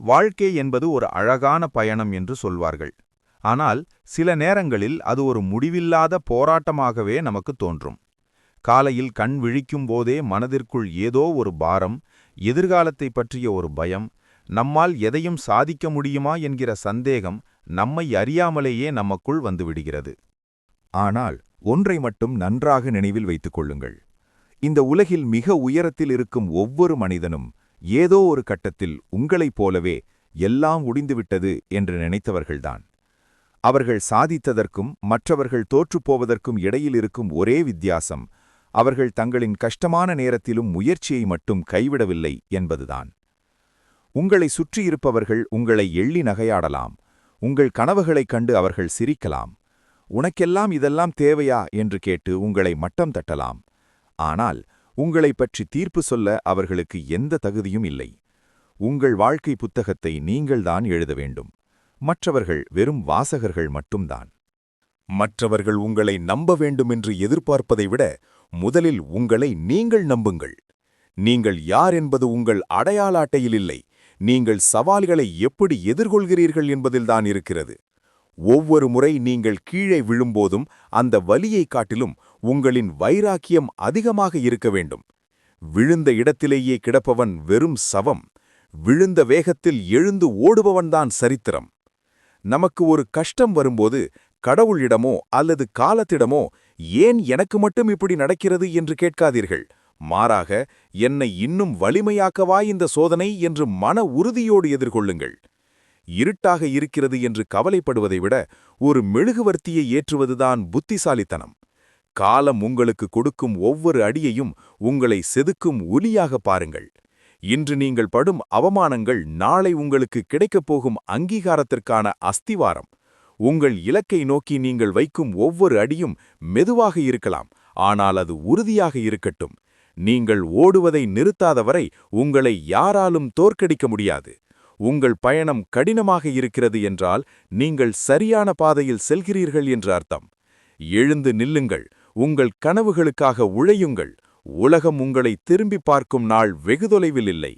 வாழ்க்கை என்பது ஒரு அழகான பயணம் என்று சொல்வார்கள். ஆனால் சில நேரங்களில் அது ஒரு முடிவில்லாத போராட்டமாகவே நமக்கு தோன்றும். காலையில் கண் விழிக்கும் போதே மனதிற்குள் ஏதோ ஒரு பாரம், எதிர்காலத்தை பற்றிய ஒரு பயம், நம்மால் எதையும் சாதிக்க முடியுமா என்கிற சந்தேகம் நம்மை அறியாமலேயே நமக்குள் வந்துவிடுகிறது. ஆனால் ஒன்றை மட்டும் நன்றாக நினைவில் வைத்துக் கொள்ளுங்கள். இந்த உலகில் மிக உயரத்தில் இருக்கும் ஒவ்வொரு மனிதனும் ஏதோ ஒரு கட்டத்தில் உங்களைப் போலவே எல்லாம் முடிந்துவிட்டது என்று நினைத்தவர்கள்தான். அவர்கள் சாதித்ததற்கும் மற்றவர்கள் தோற்றுப்போவதற்கும் இடையில் இருக்கும் ஒரே வித்தியாசம், அவர்கள் தங்களின் கஷ்டமான நேரத்திலும் முயற்சியை மட்டும் கைவிடவில்லை என்பதுதான். உங்களை சுற்றியிருப்பவர்கள் உங்களை எள்ளி நகையாடலாம், உங்கள் கனவுகளைக் கண்டு அவர்கள் சிரிக்கலாம், உனக்கெல்லாம் இதெல்லாம் தேவையா என்று கேட்டு உங்களை மட்டம் தட்டலாம். ஆனால் உங்களைப் பற்றி தீர்ப்பு சொல்ல அவர்களுக்கு எந்த தகுதியும் இல்லை. உங்கள் வாழ்க்கை புத்தகத்தை நீங்கள்தான் எழுத வேண்டும். மற்றவர்கள் வெறும் வாசகர்கள் மட்டும்தான். மற்றவர்கள் உங்களை நம்ப வேண்டுமென்று எதிர்பார்ப்பதை விட முதலில் உங்களை நீங்கள் நம்புங்கள். நீங்கள் யார் என்பது உங்கள் அடையாள அட்டையில் இல்லை, நீங்கள் சவால்களை எப்படி எதிர்கொள்கிறீர்கள் என்பதில்தான் இருக்கிறது. ஒவ்வொரு முறை நீங்கள் கீழே விழும்போதும் அந்த வலியைக் காட்டிலும் உங்களின் வைராக்கியம் அதிகமாக இருக்க வேண்டும். விழுந்த இடத்திலேயே கிடப்பவன் வெறும் சவம், விழுந்த வேகத்தில் எழுந்து ஓடுபவன்தான் சரித்திரம். நமக்கு ஒரு கஷ்டம் வரும்போது கடவுளிடமோ அல்லது காலத்திடமோ ஏன் எனக்கு மட்டும் இப்படி நடக்கிறது என்று கேட்காதீர்கள். மாறாக, என்னை இன்னும் வலிமையாக்கவா இந்த சோதனை என்று மன உறுதியோடு எதிர்கொள்ளுங்கள். இருட்டாக இருக்கிறது என்று கவலைப்படுவதை விட ஒரு மெழுகுவர்த்தியை ஏற்றுவதுதான் புத்திசாலித்தனம். காலம் உங்களுக்கு கொடுக்கும் ஒவ்வொரு அடியையும் உங்களை செதுக்கும் ஒலியாக பாருங்கள். இன்று நீங்கள் படும் அவமானங்கள் நாளை உங்களுக்கு கிடைக்கப் போகும் அங்கீகாரத்திற்கான அஸ்திவாரம். உங்கள் இலக்கை நோக்கி நீங்கள் வைக்கும் ஒவ்வொரு அடியும் மெதுவாக இருக்கலாம், ஆனால் அது உறுதியாக இருக்கட்டும். நீங்கள் ஓடுவதை நிறுத்தாதவரை உங்களை யாராலும் தோற்கடிக்க முடியாது. உங்கள் பயணம் கடினமாக இருக்கிறது என்றால் நீங்கள் சரியான பாதையில் செல்கிறீர்கள் என்று அர்த்தம். எழுந்து நில்லுங்கள், உங்கள் கனவுகளுக்காக உழையுங்கள். உலகம் உங்களை திரும்பி பார்க்கும் நாள் வெகு தொலைவில் இல்லை.